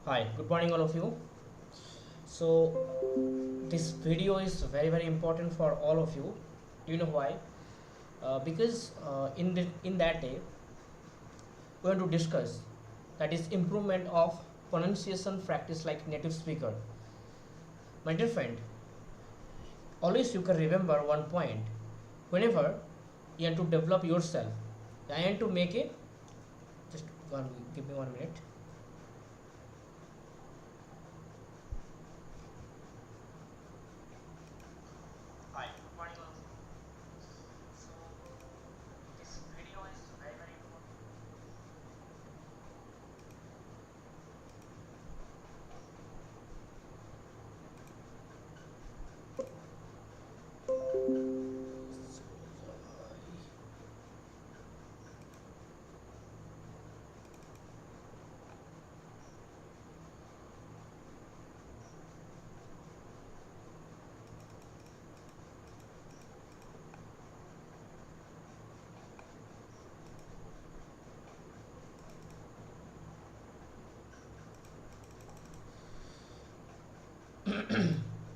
Hi, good morning all of you. So this video is very important for all of you. Do you know why? Because in that day we want to discuss, that is improvement of pronunciation practice like native speaker. My dear friend, always you can remember one point. Whenever you want to develop yourself, you want to make a Just one, give me 1 minute. Hi, good morning all. So this video is very very important.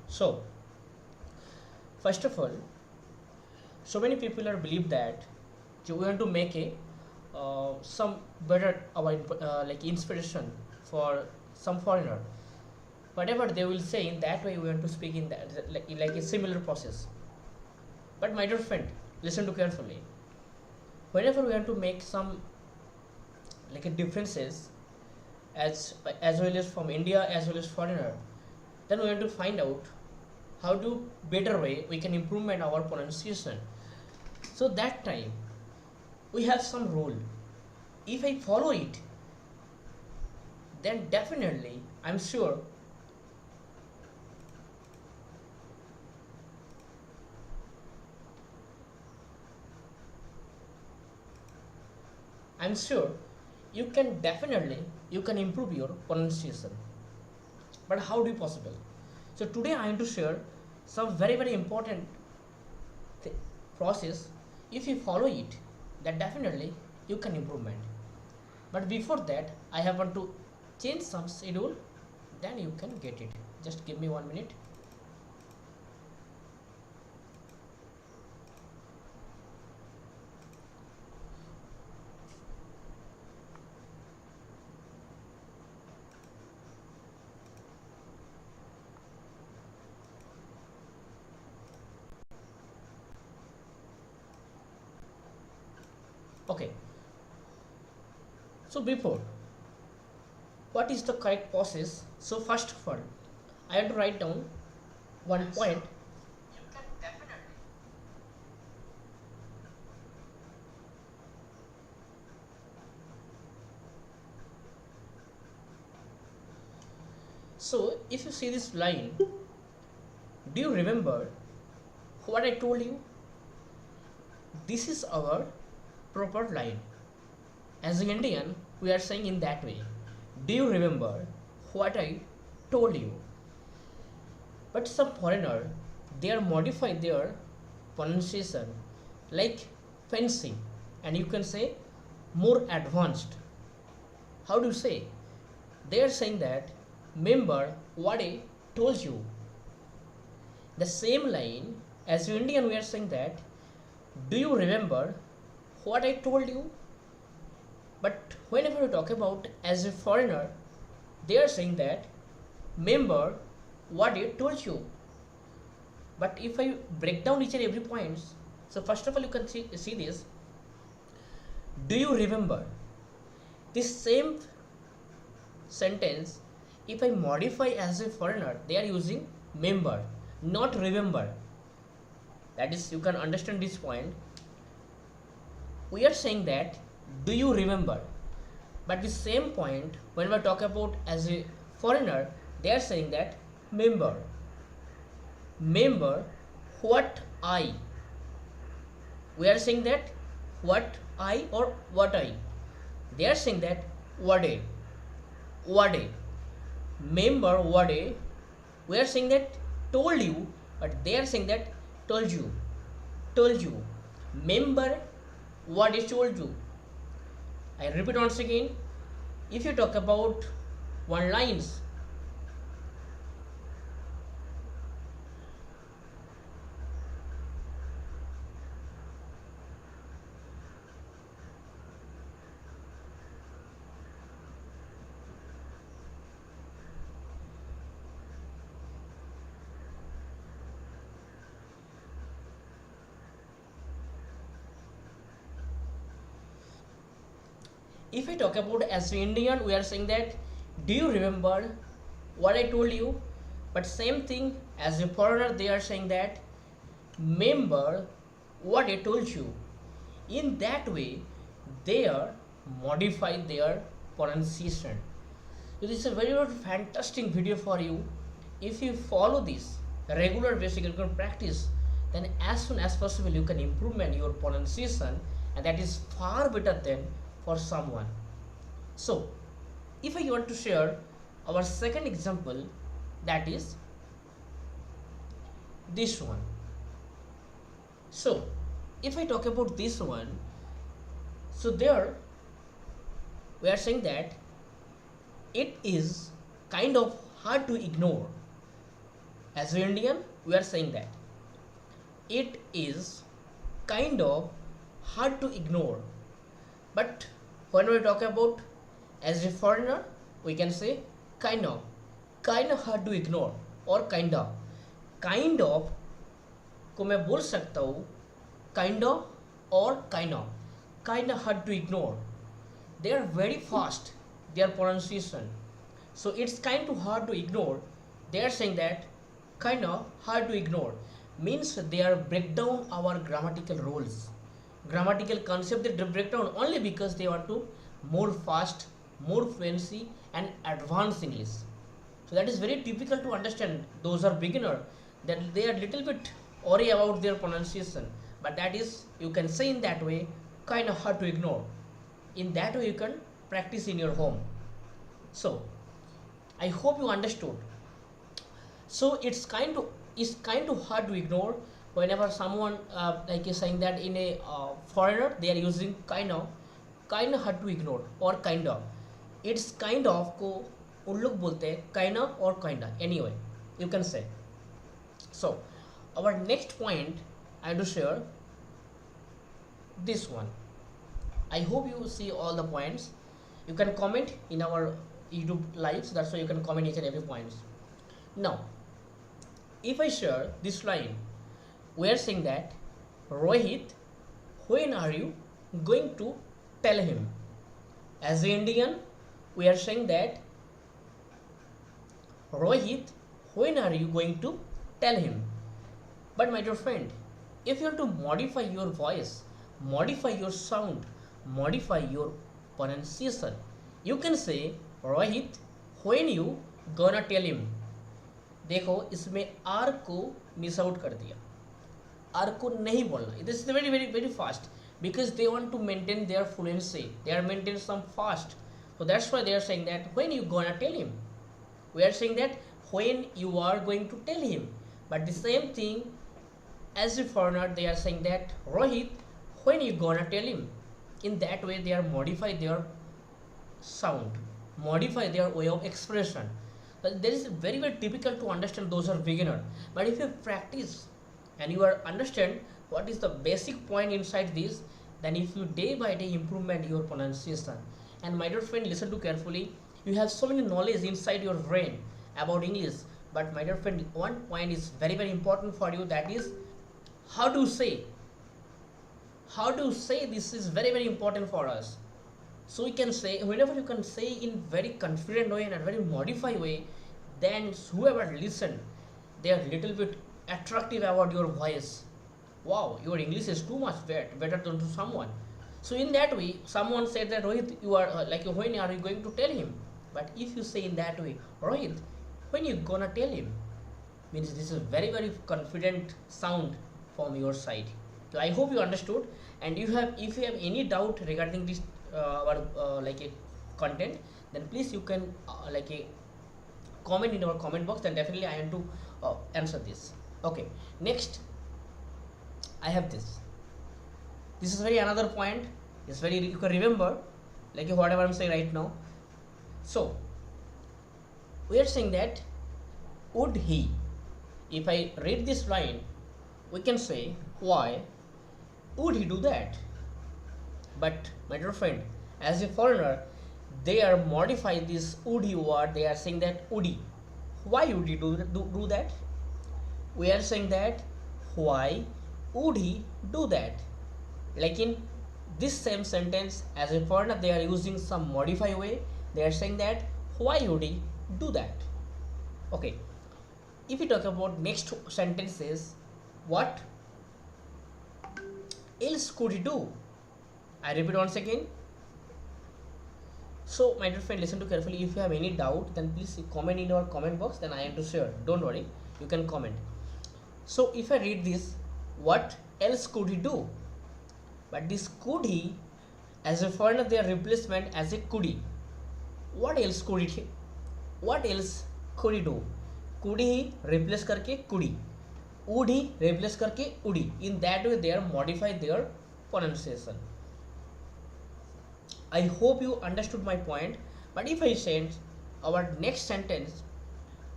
So first of all, so many people are believe that we want to make a some better our like inspiration for some foreigner. Whatever they will say in that way, we want to speak in that like a similar process. But my dear friend, listen to carefully. Whenever we want to make some like a differences as well as from India as well as foreigner, then we want to find out how to better way we can improvement our pronunciation. So that time we have some rule. If I follow it, then definitely I'm sure you can definitely you can improve your pronunciation. But how do you possible? So today I am to share some very very important th- process. If you follow it, then definitely you can improvement. But before that, I have want to change some schedule, then you can get it. Just give me 1 minute. Okay, so before, what is the correct process? So first of all, I have to write down one point. You can definitely. So if you see this line, do you remember what I told you? This is our proper line. As an Indian, we are saying in that way. Do you remember what I told you? But some foreigner, they are modify their pronunciation like fencing, and you can say more advanced. How do you say? They are saying that remember what I told you. The same line as you Indian, we are saying that do you remember what I told you? But whenever we talk about as a foreigner, they are saying that remember what I told you. But if I break down each and every points, so first of all you can see this. Do you remember? This same sentence, if I modify as a foreigner, they are using member, not remember. That is, you can understand this point. We are saying that do you remember? But the same point when we talk about as a foreigner, they are saying that member. Member what I. We are saying that what I or what I. They are saying that what a. What a. Member what a. We are saying that told you, but they are saying that told you. Told you. Member what is told you. I repeat once again. If you talk about one lines, if I talk about as an Indian, we are saying that, do you remember what I told you? But same thing as a foreigner, they are saying that, remember what I told you. In that way, they are modify their pronunciation. So this is a very fantastic video for you. If you follow this regular basic you can practice, then as soon as possible you can improve your pronunciation, and that is far better than for someone. So if I want to share our second example, that is this one. So if I talk about this one, so there we are saying that it is kind of hard to ignore. As an Indian, we are saying that it is kind of hard to ignore. But when we talk about as a foreigner, we can say kind of hard to ignore, और kind of को मैं बोल सकता हूँ kind of or kind of hard to ignore. They are very fast, their pronunciation, so it's kind of hard to ignore. They are saying that kind of hard to ignore means they are break down our grammatical rules, grammatical concept. They break down only because they want to more fast, more fluency and advanced English. So that is very difficult to understand. Those are beginner, that they are little bit worry about their pronunciation, but that is, you can say in that way, kind of hard to ignore. In that way you can practice in your home. So I hope you understood. So it's kind of hard to ignore whenever someone like is saying that in a foreigner, they are using kind of hard to ignore or kind of. It's kind of को उन लोग बोलते हैं kind of or kind of. Anyway, you can say. So our next point I have to share this one. I hope you see all the points. You can comment in our YouTube lives. That's why you can comment each and every points. Now, if I share this line, we are saying that, Rohit, when are you going to tell him? As an Indian, we are saying that, Rohit, when are you going to tell him? But my dear friend, if you want to modify your voice, modify your sound, modify your pronunciation, you can say, Rohit, when you gonna tell him? देखो इसमें are को miss out कर दिया, are को नहीं बोलना. It is very very very fast because they want to maintain their fluency, they are maintain some fast. So that's why they are saying that when you gonna tell him. We are saying that when you are going to tell him. But the same thing as a foreigner, they are saying that, Rohit, when you gonna tell him? In that way they are modify their sound, modify their way of expression. But there is very very difficult to understand. Those are beginner. But if you practice and you are understand what is the basic point inside this, then if you day by day improvement your pronunciation. And my dear friend, listen to carefully. You have so many knowledge inside your brain about English, but my dear friend, one point is very very important for you, that is how to say. How to say, this is very very important for us. So we can say, whenever you can say in very confident way and a very modified way, then whoever listen, they are little bit attractive about your voice. Wow, your English is too much better than to someone. So in that way, someone said that, Rohit, you are like, when are you going to tell him? But if you say in that way, Rohit, when you gonna tell him? Means this is very very confident sound from your side. So I hope you understood. And if you have any doubt regarding this like a content, then please you can like a comment in our comment box, then definitely I am to answer this. Okay, next I have this. This is very another point. It's very, you can remember like whatever I'm saying right now. So we are saying that, would he? If I read this line, we can say, why would he do that? But my dear friend, as a foreigner, they are modify this would he word. They are saying that would he. Why would he do that? We are saying that, why would he do that? Like in this same sentence as a foreigner they are using some modified way. They are saying that why would he do that? Okay, if we talk about next sentences, what else could he do? I repeat once again. So my dear friend, listen to carefully. If you have any doubt, then please comment in our comment box, then I am to share. Don't worry, you can comment. So if I read this, what else could he do? But this could he, as a foreigner, their replacement as a could he. What else could he? What else could he do? Could he replace करके could he? Would he replace करके would he? In that way, they are modify their pronunciation. I hope you understood my point. But if I send our next sentence,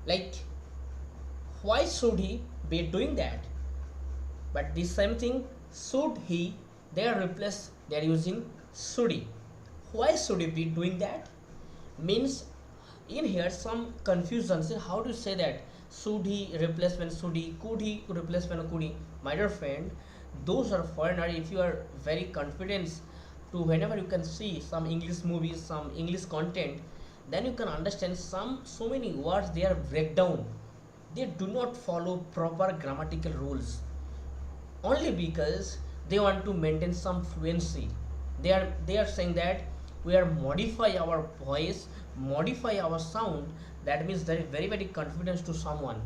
like why should he be doing that? But the same thing, should he, they are replaced, they are using should he. Why should he be doing that? Means in here some confusion. So how to say that? Should he replace when should he? Could he replace when could he? My dear friend, those are foreigner. If you are very confident to whenever you can see some English movies, some English content, then you can understand so many words they are breakdown. They do not follow proper grammatical rules only because they want to maintain some fluency. They are saying that we are modify our voice, modify our sound. That means there is very confidence to someone.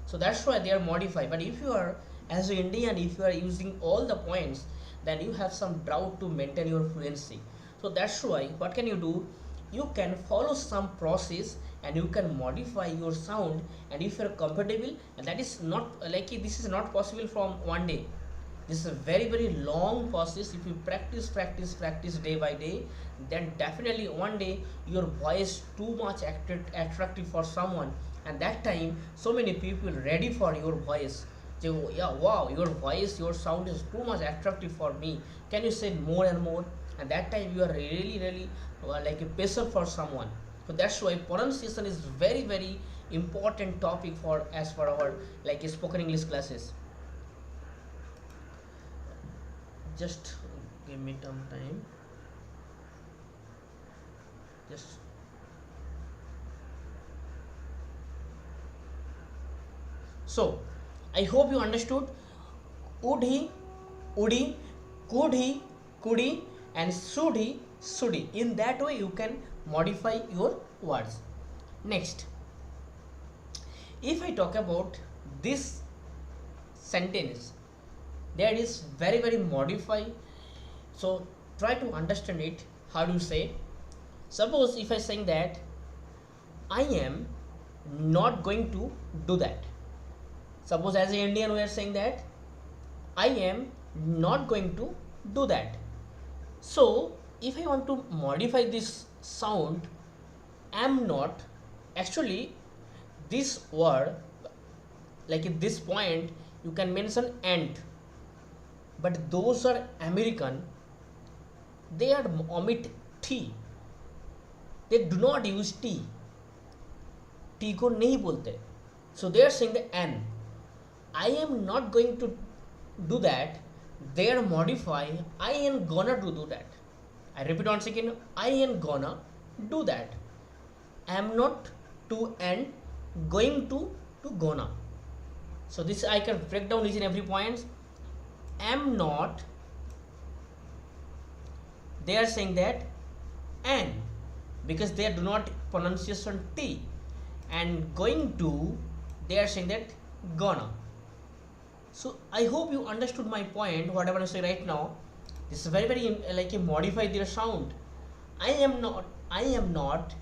So that's why they are modified. But if you are as an Indian, if you are using all the points, then you have some doubt to maintain your fluency. So that's why what can you do? You can follow some process and you can modify your sound, and if you are comfortable, and that is not like this is not possible from one day. This is a very long process. If you practice day by day, then definitely one day your voice too much attractive for someone, and that time so many people ready for your voice. Say, "Oh, yeah, wow, your voice, your sound is too much attractive for me, can you say more and more?" And that time you are really like a patient for someone. So that's why pronunciation is very important topic for as for our like spoken English classes. Just give me some time. Just so I hope you understood. Would he, would he, could he, and should he, should he. In that way you can modify your words. Next, if I talk about this sentence, that is very modified. So try to understand it. How do you say? Suppose if I saying that I am not going to do that. Suppose as an Indian we are saying that I am not going to do that. So if I want to modify this sound, am not, actually this word like at this point you can mention and, but those are American, they are omit t, they do not use t, t को नहीं बोलते. So they are saying the n. I am not going to do that, they are modify I am gonna to do that. I repeat once again, I am gonna do that. I am not to and going to gonna. So this I can break down each and every point. Am not, they are saying that and, because they do not pronunciation t, and going to, they are saying that gonna. So I hope you understood my point. Whatever I say right now, this is very like a modify their sound. I am not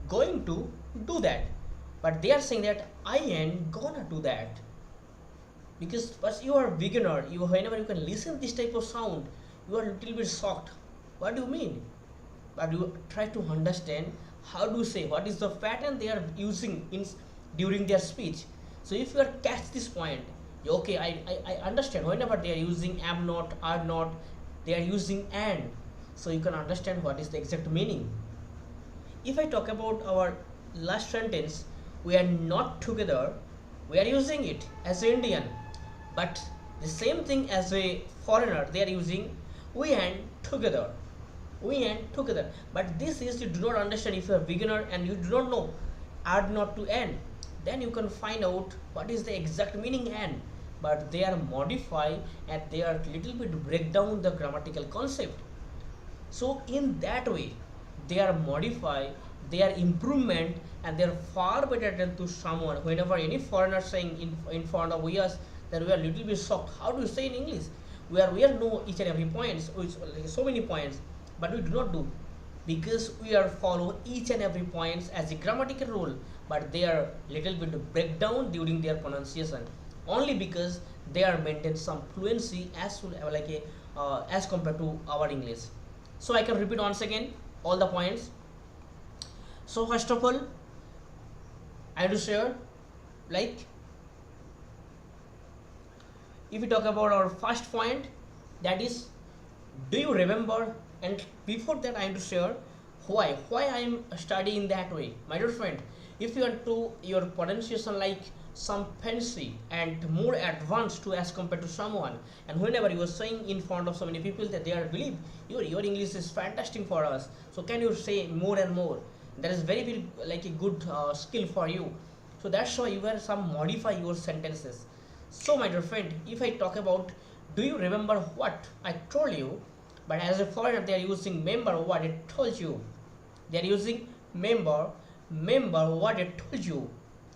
going to do that, but they are saying that I am gonna do that. Because but you are beginner, you whenever you can listen this type of sound, you are a little bit shocked. What do you mean? But you try to understand how to say what is the pattern they are using in during their speech. So if you are catch this point, okay, I understand. Whenever they are using am not, are not, they are using and, so you can understand what is the exact meaning. If I talk about our last sentence, we are not together, we are using it as an Indian, but the same thing as a foreigner they are using we and together, we and together. But this is, you do not understand. If you are beginner and you do not know add not to end, then you can find out what is the exact meaning and. But they are modified and they are little bit break down the grammatical concept. So in that way they are modified, they are improvement, and they are far better than to someone. Whenever any foreigner saying in front of us, then we are little bit shocked. How do you say in English? We are know each and every points, like so many points, but we do not do, because we are follow each and every points as a grammatical rule, but they are little bit breakdown during their pronunciation, only because they are maintain some fluency as soon like a as compared to our English. So I can repeat once again all the points. So first of all, I will share, like, if we talk about our first point, that is, do you remember? And before that I am to share why I am studying that way, my dear friend. If you want to your pronunciation like some fancy and more advanced to as compared to someone, and whenever you are saying in front of so many people that they are believe your English is fantastic for us, so can you say more and more? That is very like a good skill for you. So that's why you will some modify your sentences. So my dear friend, if I talk about, do you remember what I told you? But as a foreigner they are using member what I told you. They are using member what I told you.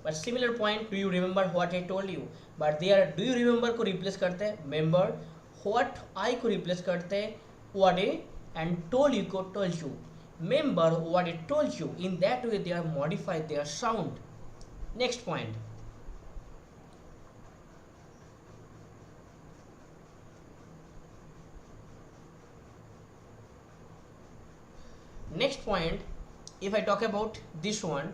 But similar point, do you remember what I told you? But they are, do you remember को replace करते हैं member, what I को replace करते हैं what I, and told you को told you. Remember what I told you. In that way they are modified their sound. Next point. Next point, if I talk about this one,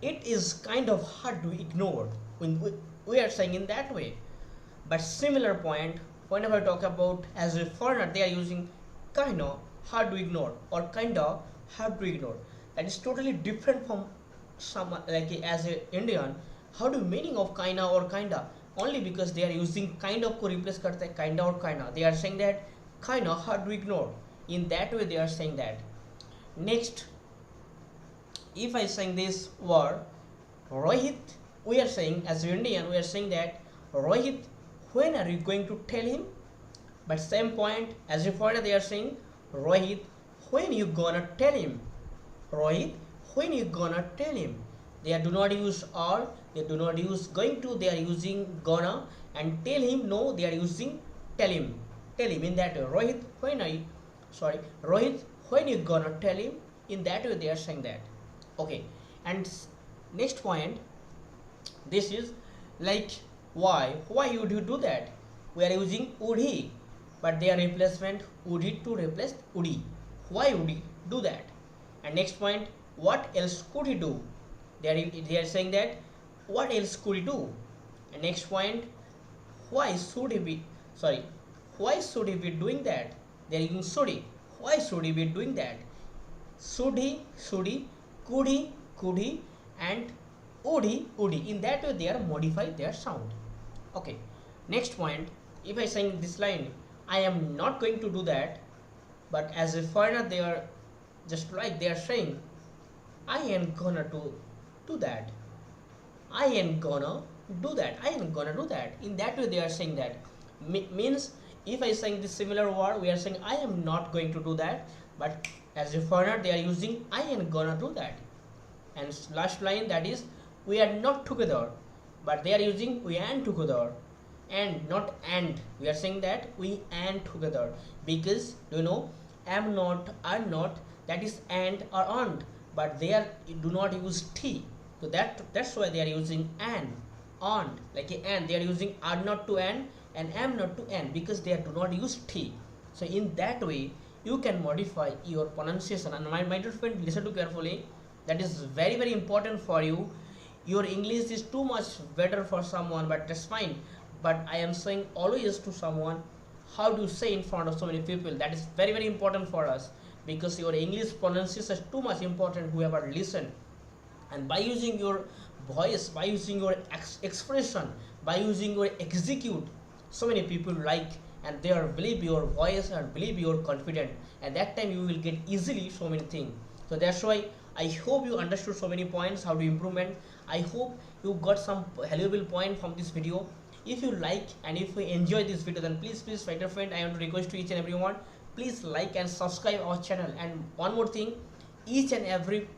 it is kind of hard to ignore when we are saying in that way. But similar point, whenever I talk about as a foreigner, they are using kind of hard to ignore or kind of hard to ignore. That is totally different from some like as a Indian. How do meaning of kinda or kinda? Only because they are using kind of को replace करते हैं kinda or kinda. They are saying that kinda hard to ignore. In that way they are saying that. Next, if I saying this word Rohit, we are saying as Indian we are saying that Rohit, when are you going to tell him? But same point as a foreigner they are saying Rohit, when you gonna tell him? Rohit, when you gonna tell him? They do not use are, they do not use going to, they are using gonna, and tell him, no, they are using tell him. Tell him in that way. Rohit, when are you Rohit, when you gonna tell him? In that way they are saying that. Okay, and next point, this is like why would you do that? We are using would he, but they are replacement would he to replace would he. Why would he do that? And next point, what else could he do? They are saying that what else could he do? And next point, why should he be why should he be doing that? They are using should he. Why should he be doing that? Should he, could he, and would he. In that way they are modify their sound. Okay, next point, if I saying this line, I am not going to do that, but as a foreigner they are just like they are saying I am gonna do that. I am gonna do that. I am gonna do that. In that way they are saying that. Means if I saying this similar word, we are saying I am not going to do that, but as a foreigner they are using I am gonna do that. And last line, that is we are not together, but they are using we and together, and not and. We are saying that we and together, because do you know am not, are not, that is and or aren't, but they are do not use t. So that's why they are using and, aren't, like a and. They are using are not to and am not to and, because they do not use t. So in that way you can modify your pronunciation. And my dear friend, listen to carefully, that is very important for you. Your English is too much better for someone, but that's fine. But I am saying always to someone how to say in front of so many people. That is very important for us, because your English pronunciation is too much important. Whoever listen, and by using your voice, by using your expression, by using your execute, so many people like and they are believe your voice and believe you're confident, and that time you will get easily so many things. So that's why I hope you understood so many points how to improvement. I hope you got some valuable point from this video. If you like and if you enjoy this video, then please my dear friend, I want to request to each and everyone, please like and subscribe our channel. And one more thing, each and every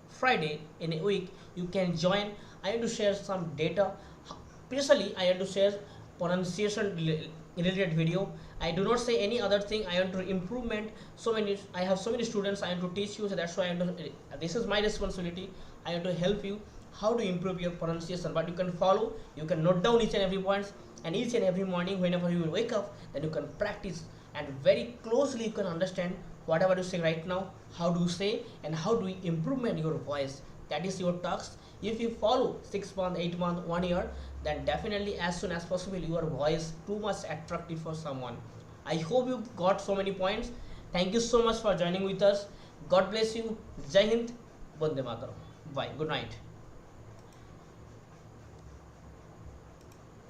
Friday in a week you can join. I want to share some data. Especially I want to share pronunciation related video. I do not say any other thing. I want to improvement so many. I have so many students I want to teach you, so that's why I want to, this is my responsibility. I want to help you how to improve your pronunciation. But you can follow, you can note down each and every points, and each and every morning whenever you will wake up, then you can practice, and very closely you can understand whatever you say right now, how do you say, and how do you improvement your voice. That is your task. If you follow 6 months, 8 months, 1 year, then definitely as soon as possible your voice too much attractive for someone. I hope you got so many points. Thank you so much for joining with us. God bless you. Jai Hind. Vande Mataram. Bye. Good night.